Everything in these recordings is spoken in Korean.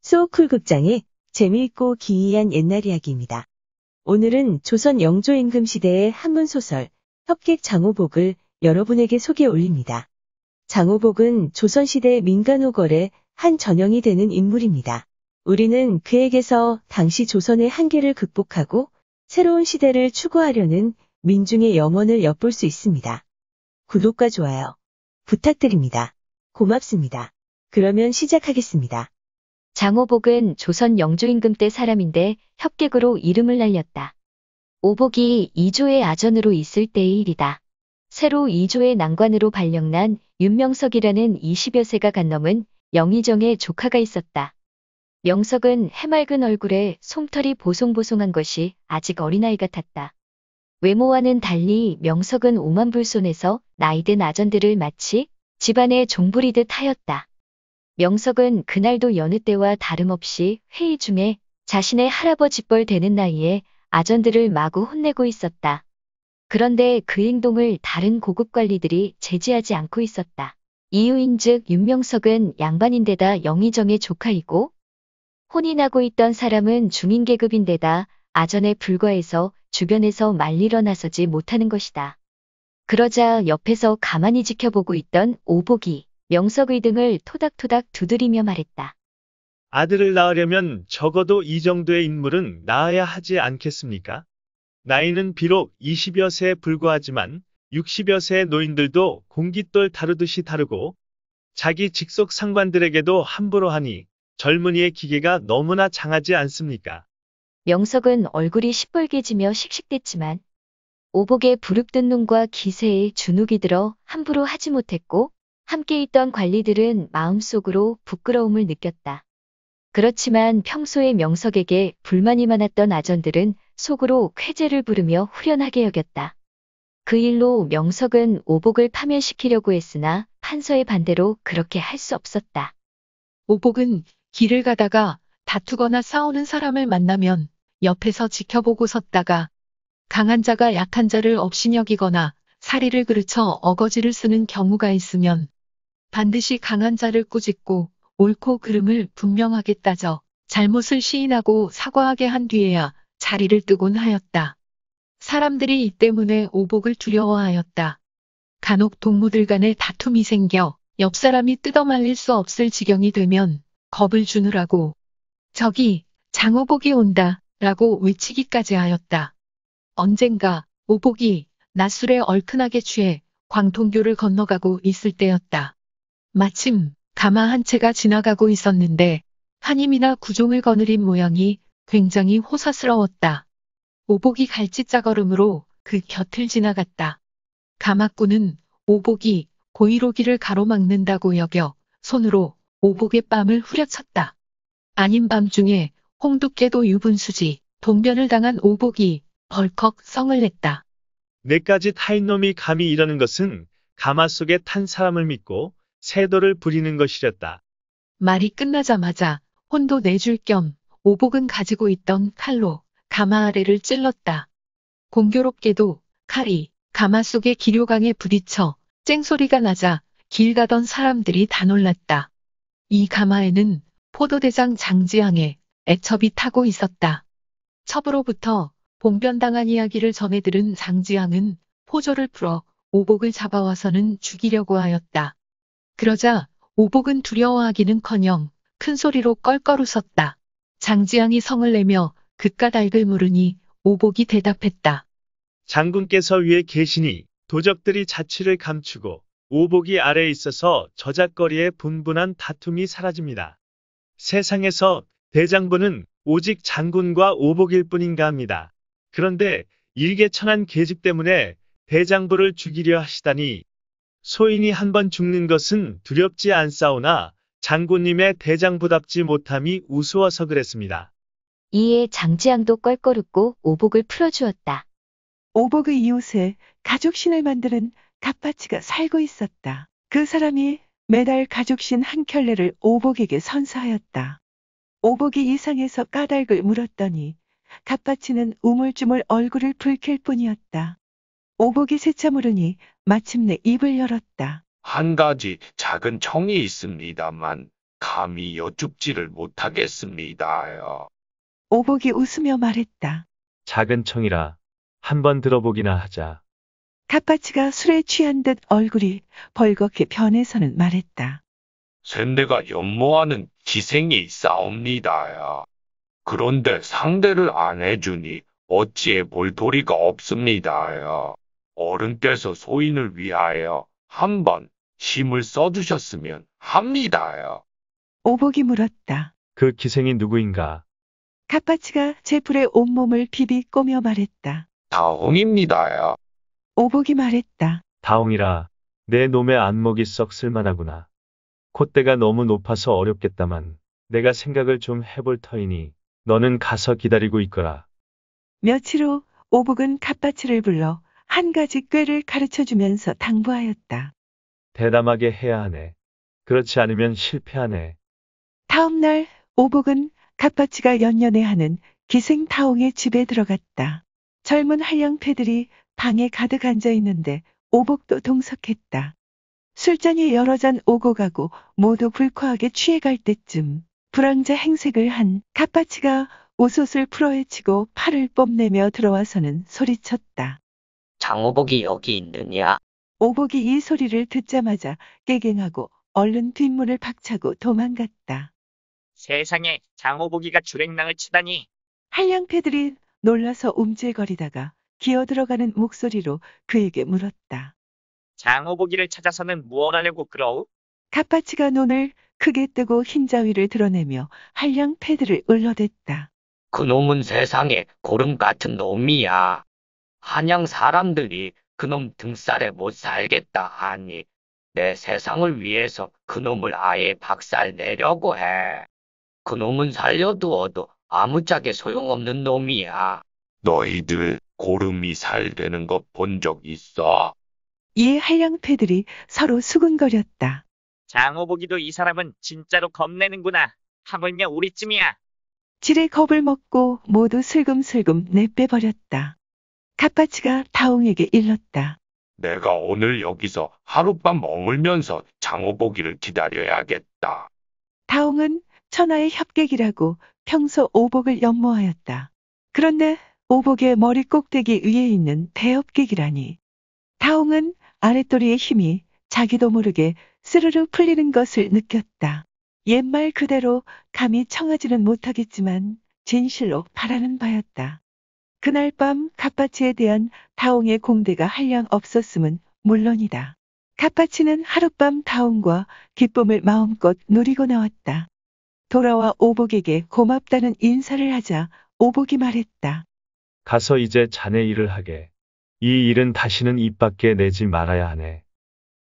소쿨 극장의 재미있고 기이한 옛날 이야기입니다. 오늘은 조선 영조 임금 시대의 한문 소설 협객 장호복을 여러분에게 소개해 올립니다. 장호복은 조선시대 민간호걸의 한 전형이 되는 인물입니다. 우리는 그에게서 당시 조선의 한계를 극복하고 새로운 시대를 추구하려는 민중의 염원을 엿볼 수 있습니다. 구독과 좋아요 부탁드립니다. 고맙습니다. 그러면 시작하겠습니다. 장호복은 조선 영조 임금 때 사람인데 협객으로 이름을 날렸다. 오복이 이조의 아전으로 있을 때의 일이다. 새로 이조의 난관으로 발령난 윤명석이라는 20여 세가 간 넘은 영의정의 조카가 있었다. 명석은 해맑은 얼굴에 솜털이 보송보송한 것이 아직 어린아이 같았다. 외모와는 달리 명석은 오만불손해서 나이든 아전들을 마치 집안의 종부리듯 하였다. 명석은 그날도 여느 때와 다름없이 회의 중에 자신의 할아버지뻘 되는 나이에 아전들을 마구 혼내고 있었다. 그런데 그 행동을 다른 고급 관리들이 제지하지 않고 있었다. 이유인즉 윤명석은 양반인데다 영의정의 조카이고 혼이 나고 있던 사람은 중인계급인데다 아전에 불과해서 주변에서 말리러 나서지 못하는 것이다. 그러자 옆에서 가만히 지켜보고 있던 오복이 명석의 등을 토닥토닥 두드리며 말했다. 아들을 낳으려면 적어도 이 정도의 인물은 낳아야 하지 않겠습니까? 나이는 비록 20여 세에 불과하지만 60여 세의 노인들도 공깃돌 다루듯이 다루고 자기 직속 상관들에게도 함부로 하니 젊은이의 기계가 너무나 장하지 않습니까? 명석은 얼굴이 시뻘개지며 씩씩댔지만 오복의 부릅뜬 눈과 기세에 주눅이 들어 함부로 하지 못했고 함께 있던 관리들은 마음속으로 부끄러움을 느꼈다. 그렇지만 평소에 명석에게 불만이 많았던 아전들은 속으로 쾌재를 부르며 후련하게 여겼다. 그 일로 명석은 오복을 파면시키려고 했으나 판서의 반대로 그렇게 할 수 없었다. 오복은 길을 가다가 다투거나 싸우는 사람을 만나면 옆에서 지켜보고 섰다가 강한 자가 약한 자를 업신여기거나 사리를 그르쳐 어거지를 쓰는 경우가 있으면 반드시 강한 자를 꾸짖고 옳고 그름을 분명하게 따져 잘못을 시인하고 사과하게 한 뒤에야 자리를 뜨곤 하였다. 사람들이 이 때문에 오복을 두려워하였다. 간혹 동무들 간에 다툼이 생겨 옆 사람이 뜯어말릴 수 없을 지경이 되면 겁을 주느라고 저기 장호복이 온다 라고 외치기까지 하였다. 언젠가 오복이 낮술에 얼큰하게 취해 광통교를 건너가고 있을 때였다. 마침 가마 한 채가 지나가고 있었는데 한임이나 구종을 거느린 모양이 굉장히 호사스러웠다. 오복이 갈짓자걸음으로 그 곁을 지나갔다. 가마꾼은 오복이 고의로기를 가로막는다고 여겨 손으로 오복의 뺨을 후려쳤다. 아닌 밤중에 홍두깨도 유분수지 동변을 당한 오복이 벌컥 성을 냈다. 내까지 타인 놈이 감히 이러는 것은 가마 속에 탄 사람을 믿고 세도를 부리는 것이렸다. 말이 끝나자마자 혼도 내줄 겸 오복은 가지고 있던 칼로 가마 아래를 찔렀다. 공교롭게도 칼이 가마 속의 기료강에 부딪혀 쨍소리가 나자 길 가던 사람들이 다 놀랐다. 이 가마에는 포도대장 장지왕의 애첩이 타고 있었다. 첩으로부터 봉변당한 이야기를 전해 들은 장지왕은 포조를 풀어 오복을 잡아와서는 죽이려고 하였다. 그러자 오복은 두려워하기는커녕 큰 소리로 껄껄 웃었다. 장지왕이 성을 내며 그깟 물으니 오복이 대답했다. 장군께서 위에 계시니 도적들이 자취를 감추고 오복이 아래에 있어서 저작거리에 분분한 다툼이 사라집니다. 세상에서 대장부는 오직 장군과 오복일 뿐인가 합니다. 그런데 일개천한 계집 때문에 대장부를 죽이려 하시다니 소인이 한번 죽는 것은 두렵지 않사오나 장군님의 대장부답지 못함이 우스워서 그랬습니다. 이에 장지왕도 껄껄 웃고 오복을 풀어주었다. 오복의 이웃에 가족신을 만드는 갑바치가 살고 있었다. 그 사람이 매달 가족신 한 켤레를 오복에게 선사하였다. 오복이 이상해서 까닭을 물었더니 갑바치는 우물쭈물 얼굴을 붉힐 뿐이었다. 오복이 세차 물으니 마침내 입을 열었다. 한 가지 작은 청이 있습니다만 감히 여쭙지를 못하겠습니다요. 오복이 웃으며 말했다. 작은 청이라 한번 들어보기나 하자. 갓바치가 술에 취한 듯 얼굴이 벌겋게 변해서는 말했다. 샌대가 연모하는 기생이 있사옵니다요. 그런데 상대를 안 해주니 어찌해 볼 도리가 없습니다요. 어른께서 소인을 위하여 한번 힘을 써주셨으면 합니다요. 오복이 물었다. 그 기생이 누구인가? 갓바치가 제풀에 온몸을 비비꼬며 말했다. 다홍입니다요. 오복이 말했다. 다홍이라 내 놈의 안목이 썩 쓸만하구나. 콧대가 너무 높아서 어렵겠다만 내가 생각을 좀 해볼 터이니 너는 가서 기다리고 있거라. 며칠 후 오복은 갓바치를 불러 한 가지 꾀를 가르쳐주면서 당부하였다. 대담하게 해야 하네. 그렇지 않으면 실패하네. 다음 날 오복은 갓바치가 연년에 하는 기생 타옹의 집에 들어갔다. 젊은 한량패들이 방에 가득 앉아 있는데 오복도 동석했다. 술잔이 여러 잔 오고 가고 모두 불쾌하게 취해갈 때쯤 불황자 행색을 한 갓바치가 옷을 풀어헤치고 팔을 뽐내며 들어와서는 소리쳤다. 장호복이 여기 있느냐? 오복이 이 소리를 듣자마자 깨갱하고 얼른 뒷문을 박차고 도망갔다. 세상에 장호복이가 주랭랑을 치다니. 한량패들이 놀라서 움찔거리다가 기어들어가는 목소리로 그에게 물었다. 장호복이를 찾아서는 무얼 하려고 그러우? 갓바치가 눈을 크게 뜨고 흰자위를 드러내며 한량패들을 을러댔다. 그놈은 세상에 고름 같은 놈이야. 한양 사람들이 그놈 등살에 못 살겠다 하니 내 세상을 위해서 그놈을 아예 박살 내려고 해. 그놈은 살려두어도 아무짝에 소용없는 놈이야. 너희들 고름이 살되는 것 본 적 있어? 이에 한량패들이 서로 수근거렸다. 장호복이도 이 사람은 진짜로 겁내는구나. 하물며 우리쯤이야. 지레 겁을 먹고 모두 슬금슬금 내빼버렸다. 갓바치가 다옹에게 일렀다. 내가 오늘 여기서 하룻밤 머물면서 장호보기를 기다려야겠다. 다옹은 천하의 협객이라고 평소 오복을 연모하였다. 그런데 오복의 머리 꼭대기 위에 있는 대협객이라니. 다옹은 아랫도리의 힘이 자기도 모르게 스르르 풀리는 것을 느꼈다. 옛말 그대로 감히 청하지는 못하겠지만 진실로 바라는 바였다. 그날 밤 갓바치에 대한 다옹의 공대가 한량 없었음은 물론이다. 갓바치는 하룻밤 다옹과 기쁨을 마음껏 누리고 나왔다. 돌아와 오복에게 고맙다는 인사를 하자 오복이 말했다. 가서 이제 자네 일을 하게. 이 일은 다시는 입 밖에 내지 말아야 하네.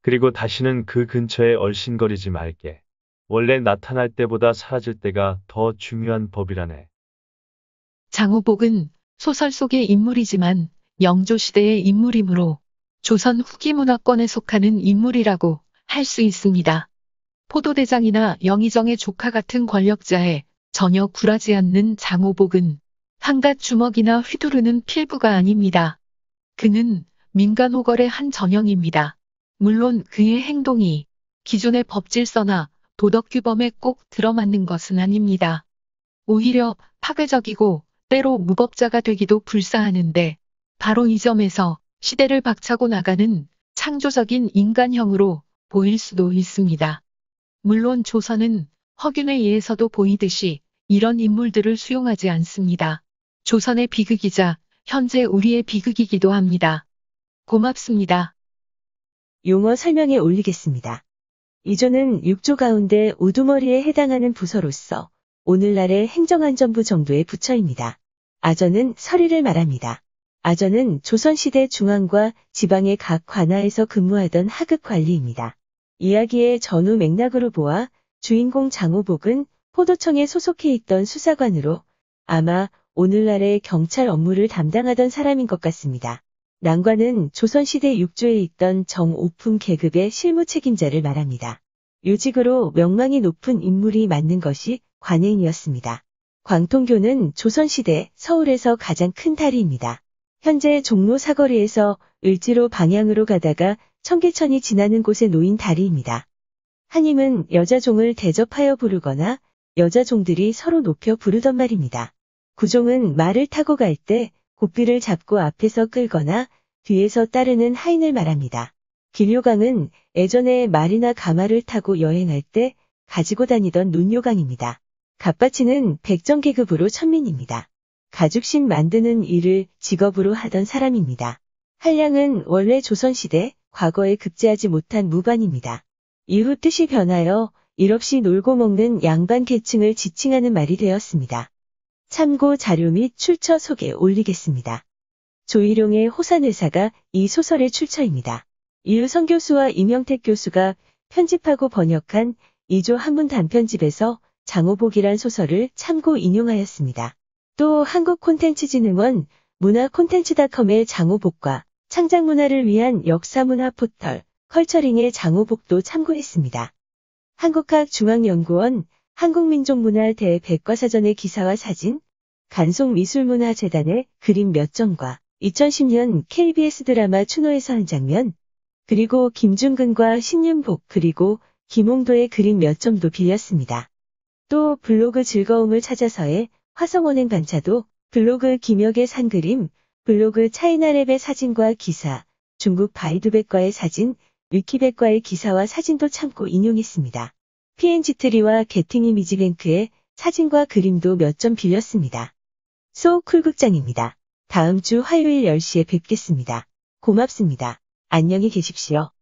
그리고 다시는 그 근처에 얼씬거리지 말게. 원래 나타날 때보다 사라질 때가 더 중요한 법이라네. 장호복은 소설 속의 인물이지만 영조시대의 인물이므로 조선 후기 문화권에 속하는 인물이라고 할 수 있습니다. 포도대장이나 영의정의 조카 같은 권력자에 전혀 굴하지 않는 장호복은 한갓 주먹이나 휘두르는 필부가 아닙니다. 그는 민간호걸의 한 전형입니다. 물론 그의 행동이 기존의 법질서나 도덕규범에 꼭 들어맞는 것은 아닙니다. 오히려 파괴적이고 때로 무법자가 되기도 불사하는데 바로 이 점에서 시대를 박차고 나가는 창조적인 인간형으로 보일 수도 있습니다. 물론 조선은 허균의 예에서도 보이듯이 이런 인물들을 수용하지 않습니다. 조선의 비극이자 현재 우리의 비극이기도 합니다. 고맙습니다. 용어 설명에 올리겠습니다. 이조는 6조 가운데 우두머리에 해당하는 부서로서 오늘날의 행정안전부 정도의 부처입니다. 아전은 서리를 말합니다. 아전은 조선시대 중앙과 지방의 각 관하에서 근무하던 하급 관리입니다. 이야기의 전후 맥락으로 보아 주인공 장호복은 포도청에 소속해 있던 수사관으로 아마 오늘날의 경찰 업무를 담당하던 사람인 것 같습니다. 랑관은 조선시대 6조에 있던 정오품 계급의 실무 책임자를 말합니다. 요직으로 명망이 높은 인물이 맡는 것이 관행이었습니다. 광통교는 조선시대 서울에서 가장 큰 다리입니다. 현재 종로 사거리에서 을지로 방향으로 가다가 청계천이 지나는 곳에 놓인 다리입니다. 한임은 여자 종을 대접하여 부르거나 여자 종들이 서로 높여 부르던 말입니다. 구종은 말을 타고 갈 때 고삐를 잡고 앞에서 끌거나 뒤에서 따르는 하인을 말합니다. 길요강은 예전에 말이나 가마를 타고 여행할 때 가지고 다니던 논요강입니다. 갑바치는 백정계급으로 천민입니다. 가죽신 만드는 일을 직업으로 하던 사람입니다. 한량은 원래 조선시대 과거에 급제하지 못한 무반입니다. 이후 뜻이 변하여 일 없이 놀고 먹는 양반 계층을 지칭하는 말이 되었습니다. 참고 자료 및 출처 소개 올리겠습니다. 조일용의 호산회사가 이 소설의 출처입니다. 이유성 교수와 이명택 교수가 편집하고 번역한 이조 한문 단편집에서 장호복이란 소설을 참고 인용하였습니다. 또 한국콘텐츠진흥원 문화콘텐츠닷컴의 장호복과 창작문화를 위한 역사문화 포털 컬처링의 장호복도 참고했습니다. 한국학중앙연구원 한국민족문화 대백과사전의 기사와 사진, 간송미술문화재단의 그림 몇 점과 2010년 KBS 드라마 추노에서 한 장면, 그리고 김중근과 신윤복 그리고 김홍도의 그림 몇 점도 빌렸습니다. 또 블로그 즐거움을 찾아서의 화성원행 반차도, 블로그 김혁의 산그림, 블로그 차이나랩의 사진과 기사, 중국 바이두백과의 사진, 위키백과의 기사와 사진도 참고 인용했습니다. PNG트리와 게팅이미지뱅크의 사진과 그림도 몇 점 빌렸습니다. 소쿨극장입니다. 다음 주 화요일 10시에 뵙겠습니다. 고맙습니다. 안녕히 계십시오.